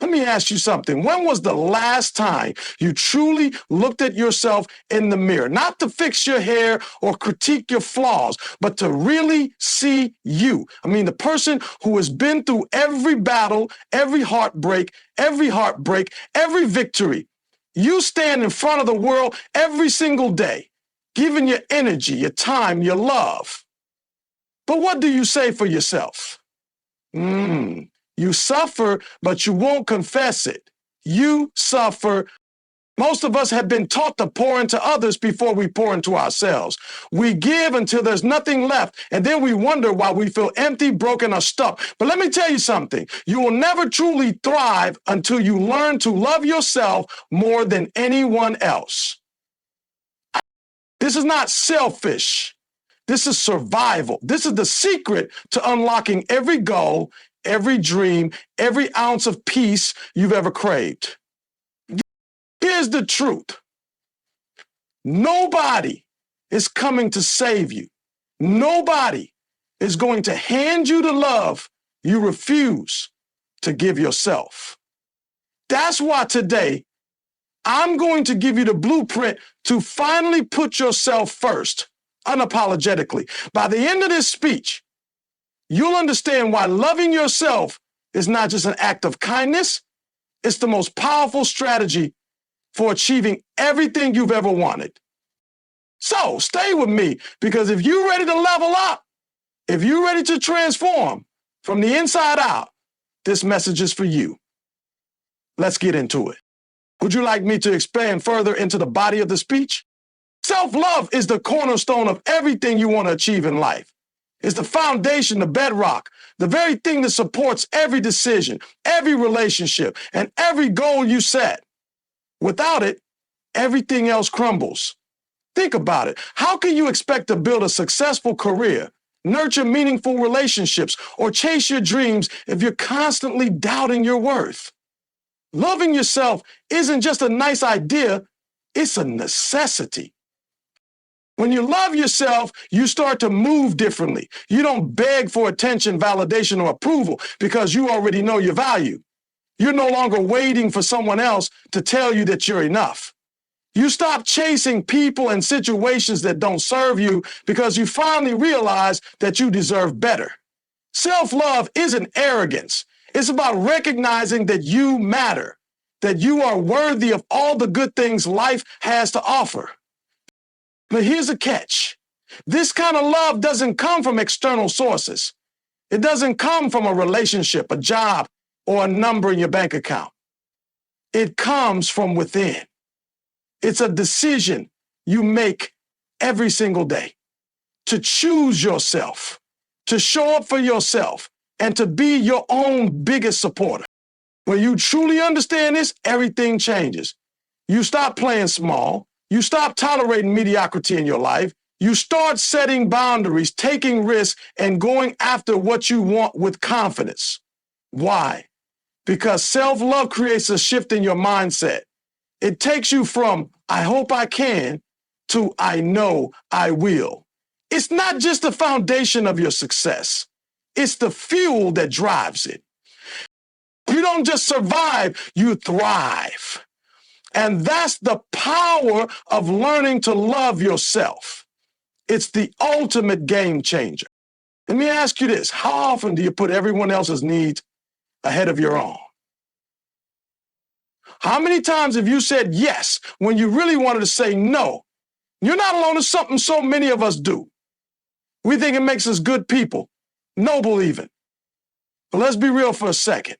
Let me ask you something. When was the last time you truly looked at yourself in the mirror? Not to fix your hair or critique your flaws, but to really see you. I mean, the person who has been through every battle, every heartbreak, every victory. You stand in front of the world every single day, giving your energy, your time, your love. But what do you say for yourself? You suffer, but you won't confess it. You suffer. Most of us have been taught to pour into others before we pour into ourselves. We give until there's nothing left, and then we wonder why we feel empty, broken, or stuck. But let me tell you something. You will never truly thrive until you learn to love yourself more than anyone else. This is not selfish. This is survival. This is the secret to unlocking every goal, every dream, every ounce of peace you've ever craved. Here's the truth. Nobody is coming to save you. Nobody is going to hand you the love you refuse to give yourself. That's why today, I'm going to give you the blueprint to finally put yourself first, unapologetically. By the end of this speech, you'll understand why loving yourself is not just an act of kindness, it's the most powerful strategy for achieving everything you've ever wanted. So stay with me, because if you're ready to level up, if you're ready to transform from the inside out, this message is for you. Let's get into it. Would you like me to expand further into the body of the speech? Self-love is the cornerstone of everything you want to achieve in life. It's the foundation, the bedrock, the very thing that supports every decision, every relationship, and every goal you set. Without it, everything else crumbles. Think about it. How can you expect to build a successful career, nurture meaningful relationships, or chase your dreams if you're constantly doubting your worth? Loving yourself isn't just a nice idea, it's a necessity. When you love yourself, you start to move differently. You don't beg for attention, validation, or approval because you already know your value. You're no longer waiting for someone else to tell you that you're enough. You stop chasing people and situations that don't serve you because you finally realize that you deserve better. Self-love isn't arrogance. It's about recognizing that you matter, that you are worthy of all the good things life has to offer. But here's a catch. This kind of love doesn't come from external sources. It doesn't come from a relationship, a job, or a number in your bank account. It comes from within. It's a decision you make every single day to choose yourself, to show up for yourself, and to be your own biggest supporter. When you truly understand this, everything changes. You stop playing small. You stop tolerating mediocrity in your life. You start setting boundaries, taking risks, and going after what you want with confidence. Why? Because self-love creates a shift in your mindset. It takes you from, I hope I can, to I know I will. It's not just the foundation of your success. It's the fuel that drives it. You don't just survive, you thrive. And that's the power of learning to love yourself. It's the ultimate game changer. Let me ask you this. How often do you put everyone else's needs ahead of your own? How many times have you said yes when you really wanted to say no? You're not alone. It's something so many of us do. We think it makes us good people, noble even. But let's be real for a second.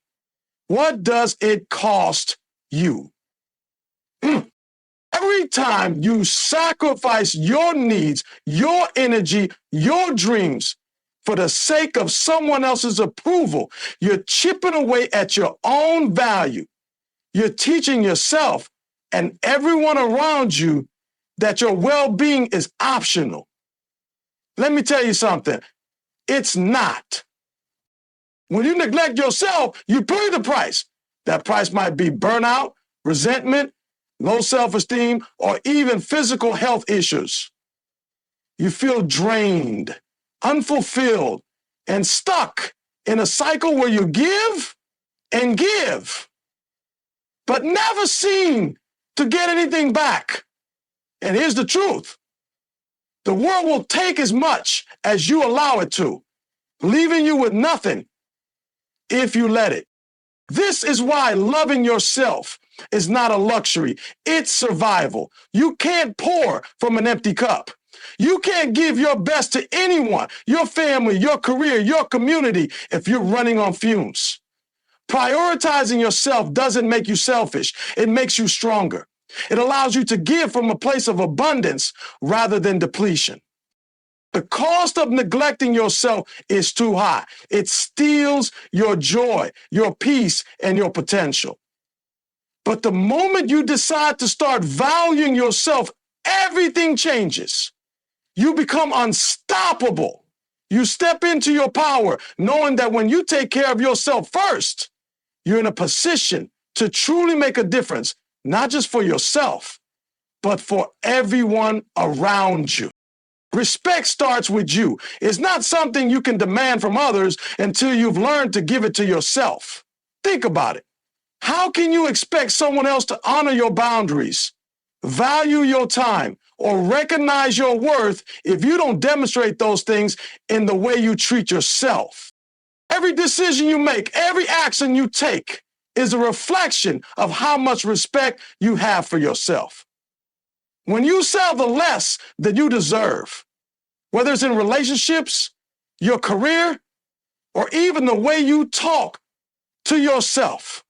What does it cost you? Every time you sacrifice your needs, your energy, your dreams for the sake of someone else's approval, you're chipping away at your own value. You're teaching yourself and everyone around you that your well-being is optional. Let me tell you something. It's not. When you neglect yourself, you pay the price. That price might be burnout, resentment, low self-esteem, or even physical health issues. You feel drained, unfulfilled, and stuck in a cycle where you give and give. but never seem to get anything back. And here's the truth. The world will take as much as you allow it to, leaving you with nothing if you let it. This is why loving yourself is not a luxury. It's survival. You can't pour from an empty cup. You can't give your best to anyone, your family, your career, your community, if you're running on fumes. Prioritizing yourself doesn't make you selfish. It makes you stronger. It allows you to give from a place of abundance rather than depletion. The cost of neglecting yourself is too high. It steals your joy, your peace, and your potential. But the moment you decide to start valuing yourself, everything changes. You become unstoppable. You step into your power, knowing that when you take care of yourself first, you're in a position to truly make a difference, not just for yourself, but for everyone around you. Respect starts with you. It's not something you can demand from others until you've learned to give it to yourself. Think about it. How can you expect someone else to honor your boundaries, value your time, or recognize your worth if you don't demonstrate those things in the way you treat yourself? Every decision you make, every action you take is a reflection of how much respect you have for yourself. When you settle less than you deserve, whether it's in relationships, your career, or even the way you talk to yourself,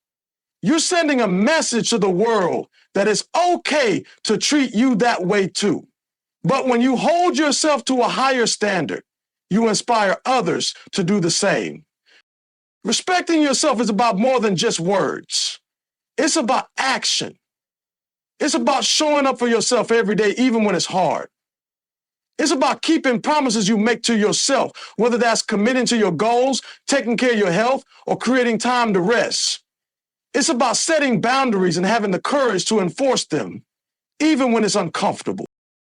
you're sending a message to the world that it's okay to treat you that way too. But when you hold yourself to a higher standard, you inspire others to do the same. Respecting yourself is about more than just words. It's about action. It's about showing up for yourself every day, even when it's hard. It's about keeping promises you make to yourself, whether that's committing to your goals, taking care of your health, or creating time to rest. It's about setting boundaries and having the courage to enforce them, even when it's uncomfortable.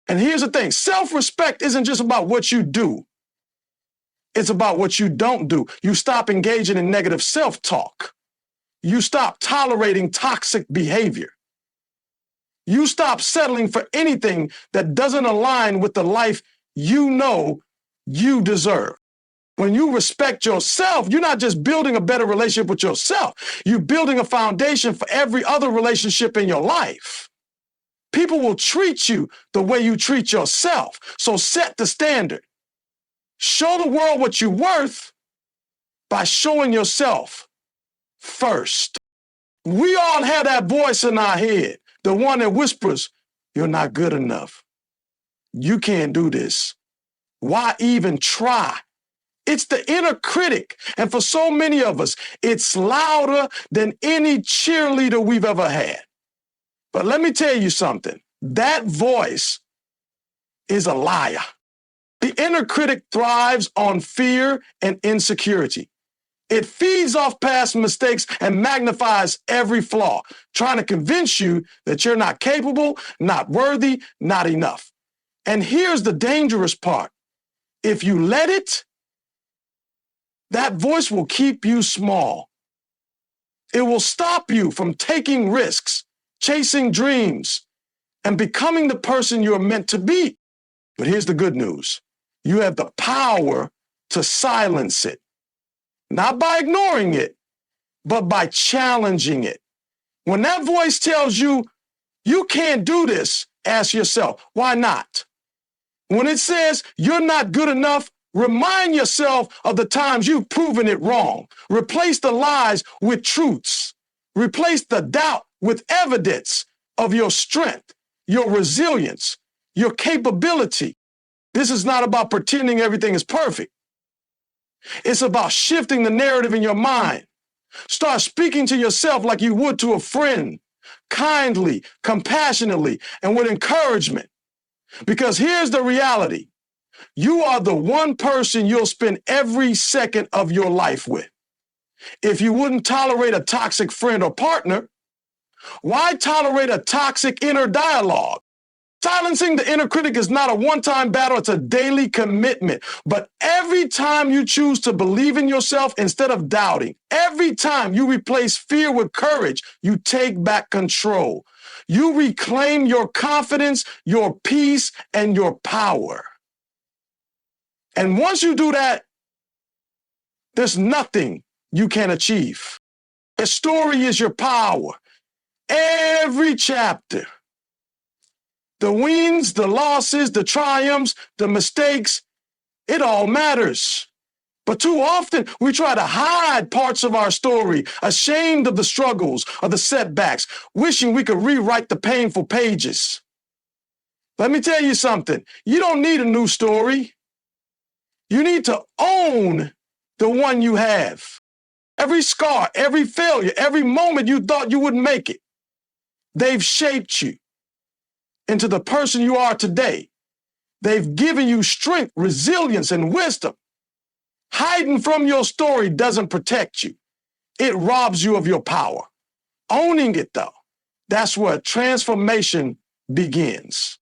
And here's the thing, self-respect isn't just about what you do. It's about what you don't do. You stop engaging in negative self-talk. You stop tolerating toxic behavior. You stop settling for anything that doesn't align with the life you know you deserve. When you respect yourself, you're not just building a better relationship with yourself. You're building a foundation for every other relationship in your life. People will treat you the way you treat yourself. So set the standard. Show the world what you're worth by showing yourself first. We all have that voice in our head, the one that whispers, "You're not good enough. You can't do this. Why even try?" It's the inner critic. And for so many of us, it's louder than any cheerleader we've ever had. But let me tell you something. That voice is a liar. The inner critic thrives on fear and insecurity. It feeds off past mistakes and magnifies every flaw, trying to convince you that you're not capable, not worthy, not enough. And here's the dangerous part. If you let it, that voice will keep you small. It will stop you from taking risks, chasing dreams, and becoming the person you're meant to be. But here's the good news. You have the power to silence it. Not by ignoring it, but by challenging it. When that voice tells you, you can't do this, ask yourself, why not? When it says you're not good enough, remind yourself of the times you've proven it wrong. Replace the lies with truths. Replace the doubt with evidence of your strength, your resilience, your capability. This is not about pretending everything is perfect. It's about shifting the narrative in your mind. Start speaking to yourself like you would to a friend, kindly, compassionately, and with encouragement. Because here's the reality. You are the one person you'll spend every second of your life with. If you wouldn't tolerate a toxic friend or partner, why tolerate a toxic inner dialogue? Silencing the inner critic is not a one-time battle, it's a daily commitment. But every time you choose to believe in yourself instead of doubting, every time you replace fear with courage, you take back control. You reclaim your confidence, your peace, and your power. And once you do that, there's nothing you can't achieve. The story is your power. Every chapter, the wins, the losses, the triumphs, the mistakes, it all matters. But too often, we try to hide parts of our story, ashamed of the struggles or the setbacks, wishing we could rewrite the painful pages. Let me tell you something. You don't need a new story. You need to own the one you have. Every scar, every failure, every moment you thought you wouldn't make it, they've shaped you into the person you are today. They've given you strength, resilience, and wisdom. Hiding from your story doesn't protect you. It robs you of your power. Owning it, though, that's where transformation begins.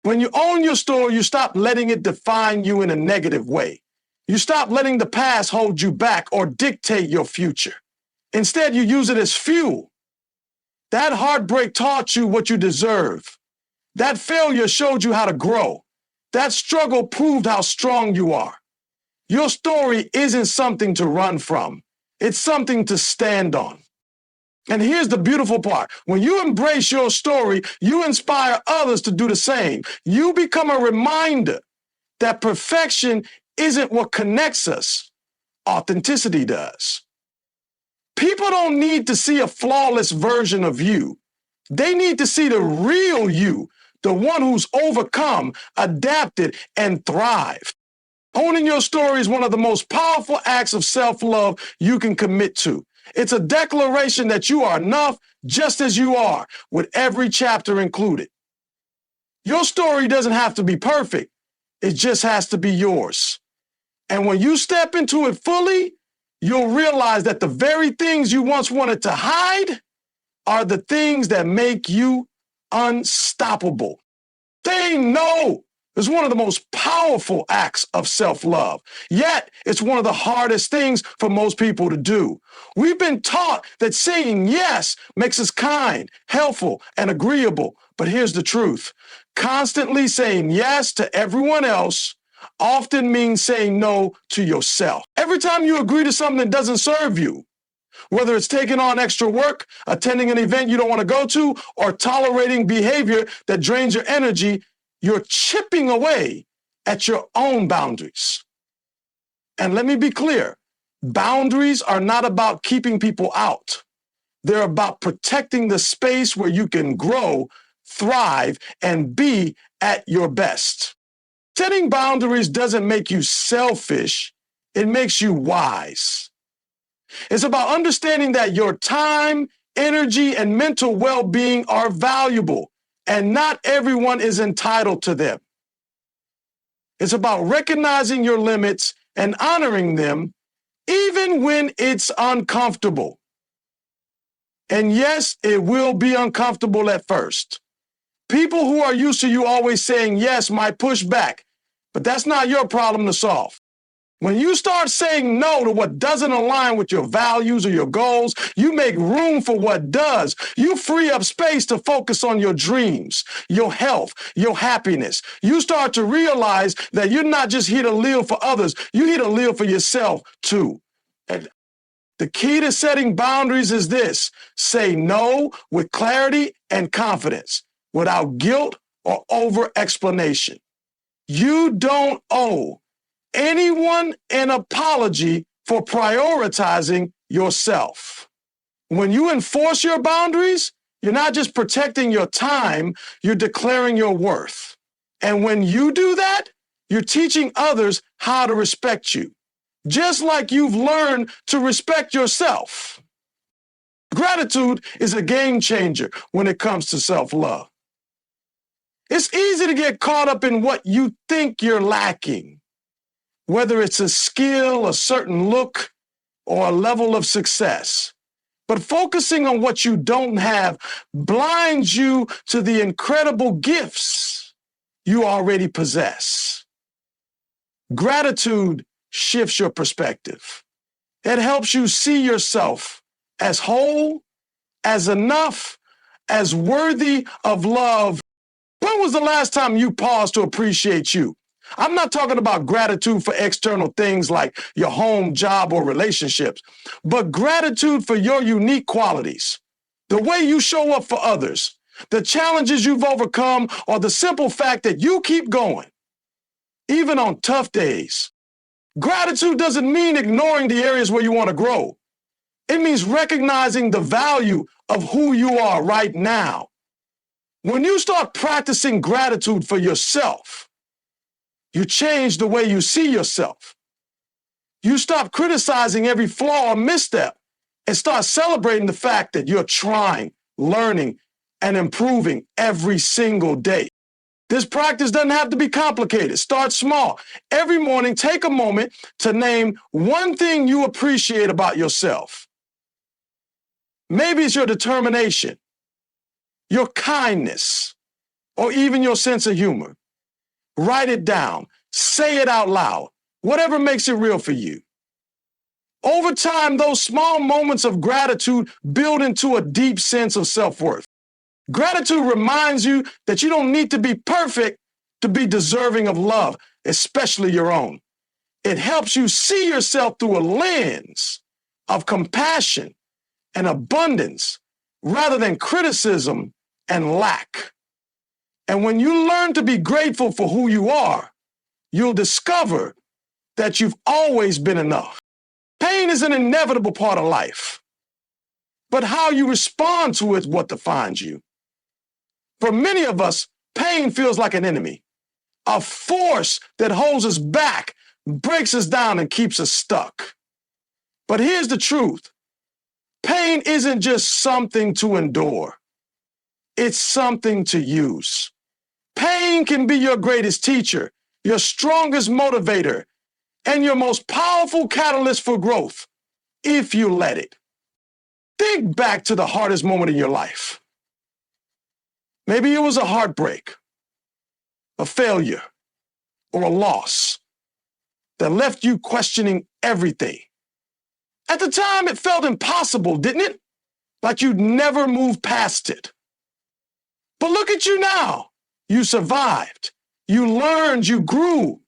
When you own your story, you stop letting it define you in a negative way. You stop letting the past hold you back or dictate your future. Instead, you use it as fuel. That heartbreak taught you what you deserve. That failure showed you how to grow. That struggle proved how strong you are. Your story isn't something to run from. It's something to stand on. And here's the beautiful part. When you embrace your story, you inspire others to do the same. You become a reminder that perfection isn't what connects us. Authenticity does. People don't need to see a flawless version of you. They need to see the real you, the one who's overcome, adapted, and thrived. Owning your story is one of the most powerful acts of self-love you can commit to. It's a declaration that you are enough just as you are, with every chapter included. Your story doesn't have to be perfect. It just has to be yours. And when you step into it fully, you'll realize that the very things you once wanted to hide are the things that make you unstoppable. Saying no is one of the most powerful acts of self-love. Yet, it's one of the hardest things for most people to do. We've been taught that saying yes makes us kind, helpful, and agreeable. But here's the truth. Constantly saying yes to everyone else often means saying no to yourself. Every time you agree to something that doesn't serve you, whether it's taking on extra work, attending an event you don't want to go to, or tolerating behavior that drains your energy, you're chipping away at your own boundaries. And let me be clear, boundaries are not about keeping people out. They're about protecting the space where you can grow, thrive, and be at your best. Setting boundaries doesn't make you selfish, it makes you wise. It's about understanding that your time, energy, and mental well-being are valuable, and not everyone is entitled to them. It's about recognizing your limits and honoring them, even when it's uncomfortable. And yes, it will be uncomfortable at first. People who are used to you always saying yes might push back, but that's not your problem to solve. When you start saying no to what doesn't align with your values or your goals, you make room for what does. You free up space to focus on your dreams, your health, your happiness. You start to realize that you're not just here to live for others, you're here to live for yourself too. And the key to setting boundaries is this: say no with clarity and confidence, without guilt or over-explanation. You don't owe anyone an apology for prioritizing yourself. When you enforce your boundaries, you're not just protecting your time, you're declaring your worth. And when you do that, you're teaching others how to respect you, just like you've learned to respect yourself. Gratitude is a game changer when it comes to self-love. It's easy to get caught up in what you think you're lacking, whether it's a skill, a certain look, or a level of success. But focusing on what you don't have blinds you to the incredible gifts you already possess. Gratitude shifts your perspective. It helps you see yourself as whole, as enough, as worthy of love. When was the last time you paused to appreciate you? I'm not talking about gratitude for external things like your home, job, or relationships, but gratitude for your unique qualities, the way you show up for others, the challenges you've overcome, or the simple fact that you keep going, even on tough days. Gratitude doesn't mean ignoring the areas where you want to grow. It means recognizing the value of who you are right now. When you start practicing gratitude for yourself, you change the way you see yourself. You stop criticizing every flaw or misstep and start celebrating the fact that you're trying, learning, and improving every single day. This practice doesn't have to be complicated. Start small. Every morning, take a moment to name one thing you appreciate about yourself. Maybe it's your determination, your kindness, or even your sense of humor. Write it down. Say it out loud. Whatever makes it real for you. Over time, those small moments of gratitude build into a deep sense of self-worth. Gratitude reminds you that you don't need to be perfect to be deserving of love, especially your own. It helps you see yourself through a lens of compassion and abundance rather than criticism and lack. And when you learn to be grateful for who you are, you'll discover that you've always been enough. Pain is an inevitable part of life, but how you respond to it is what defines you. For many of us, pain feels like an enemy, a force that holds us back, breaks us down, and keeps us stuck. But here's the truth. Pain isn't just something to endure. It's something to use. Pain can be your greatest teacher, your strongest motivator, and your most powerful catalyst for growth, if you let it. Think back to the hardest moment in your life. Maybe it was a heartbreak, a failure, or a loss that left you questioning everything. At the time, it felt impossible, didn't it? Like you'd never move past it. But look at you now. You survived. You learned. You grew.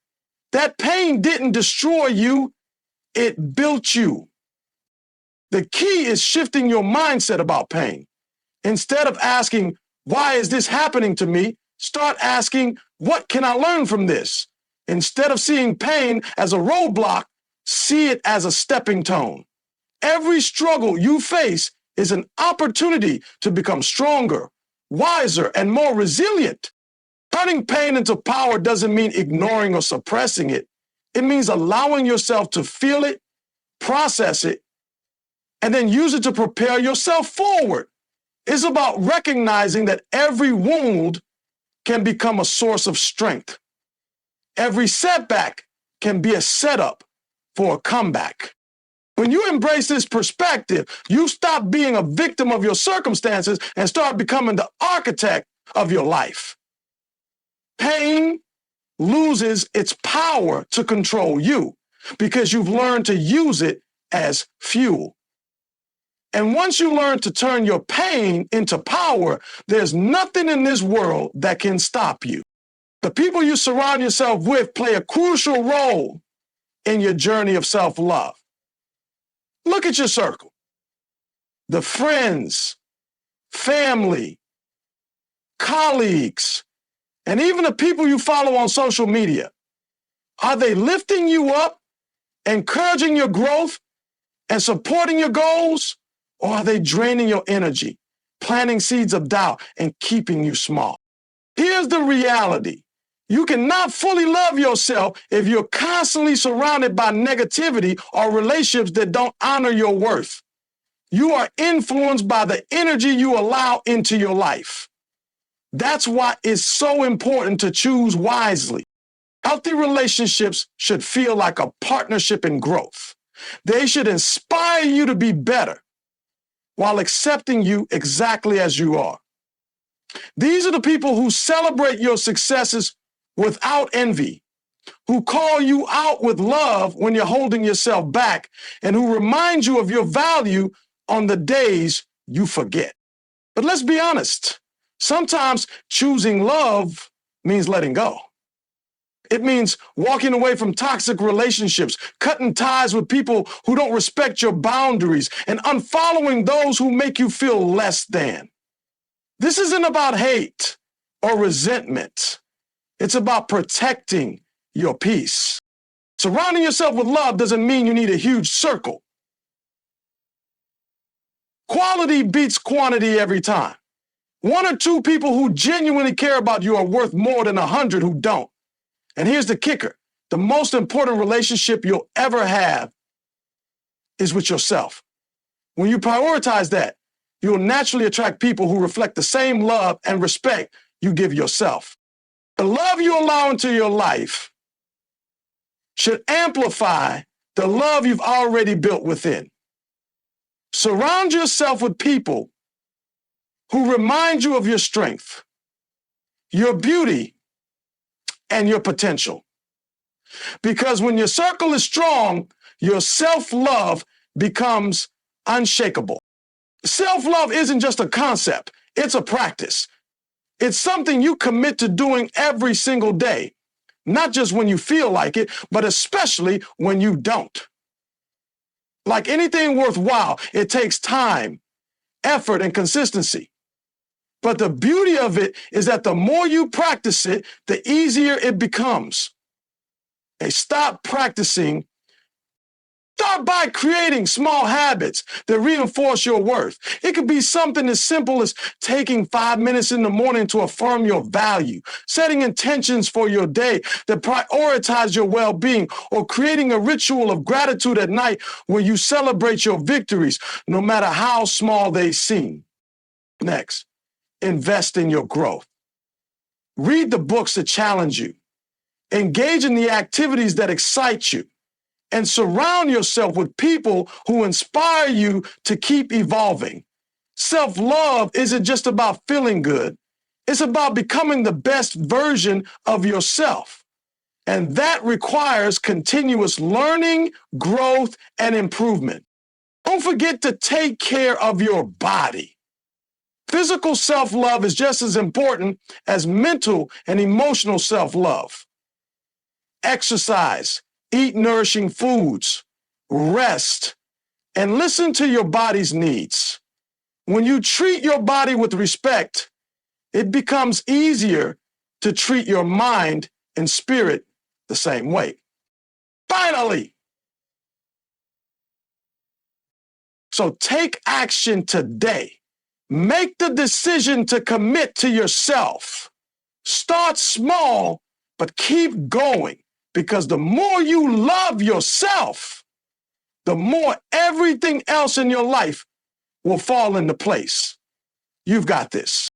That pain didn't destroy you. It built you. The key is shifting your mindset about pain. Instead of asking, why is this happening to me? Start asking, what can I learn from this? Instead of seeing pain as a roadblock, see it as a stepping stone. Every struggle you face is an opportunity to become stronger, wiser, and more resilient. Turning pain into power doesn't mean ignoring or suppressing it. It means allowing yourself to feel it, process it, and then use it to propel yourself forward. It's about recognizing that every wound can become a source of strength. Every setback can be a setup for a comeback. When you embrace this perspective, you stop being a victim of your circumstances and start becoming the architect of your life. Pain loses its power to control you because you've learned to use it as fuel. And once you learn to turn your pain into power, there's nothing in this world that can stop you. The people you surround yourself with play a crucial role in your journey of self-love. Look at your circle. The friends, family, colleagues, and even the people you follow on social media. Are they lifting you up, encouraging your growth, and supporting your goals? Or are they draining your energy, planting seeds of doubt, and keeping you small? Here's the reality. You cannot fully love yourself if you're constantly surrounded by negativity or relationships that don't honor your worth. You are influenced by the energy you allow into your life. That's why it's so important to choose wisely. Healthy relationships should feel like a partnership in growth. They should inspire you to be better. while accepting you exactly as you are. These are the people who celebrate your successes without envy, who call you out with love when you're holding yourself back, and who remind you of your value on the days you forget. But let's be honest, sometimes choosing love means letting go. It means walking away from toxic relationships, cutting ties with people who don't respect your boundaries, and unfollowing those who make you feel less than. This isn't about hate or resentment. It's about protecting your peace. Surrounding yourself with love doesn't mean you need a huge circle. Quality beats quantity every time. One or two people who genuinely care about you are worth more than 100 who don't. And here's the kicker. The most important relationship you'll ever have is with yourself. When you prioritize that, you'll naturally attract people who reflect the same love and respect you give yourself. The love you allow into your life should amplify the love you've already built within. Surround yourself with people who remind you of your strength, your beauty, and your potential. Because when your circle is strong, your self-love becomes unshakable. Self-love isn't just a concept, it's a practice. It's something you commit to doing every single day, not just when you feel like it, but especially when you don't. Like anything worthwhile, it takes time, effort, and consistency. But the beauty of it is that the more you practice it, the easier it becomes. And start by creating small habits that reinforce your worth. It could be something as simple as taking 5 minutes in the morning to affirm your value, setting intentions for your day that prioritize your well-being, or creating a ritual of gratitude at night where you celebrate your victories, no matter how small they seem. Next, invest in your growth. Read the books that challenge you. Engage in the activities that excite you. And surround yourself with people who inspire you to keep evolving. Self-love isn't just about feeling good. It's about becoming the best version of yourself. And that requires continuous learning, growth, and improvement. Don't forget to take care of your body. Physical self-love is just as important as mental and emotional self-love. Exercise. Eat nourishing foods, rest, and listen to your body's needs. When you treat your body with respect, it becomes easier to treat your mind and spirit the same way. Finally, so take action today. Make the decision to commit to yourself. Start small, but keep going. Because the more you love yourself, the more everything else in your life will fall into place. You've got this.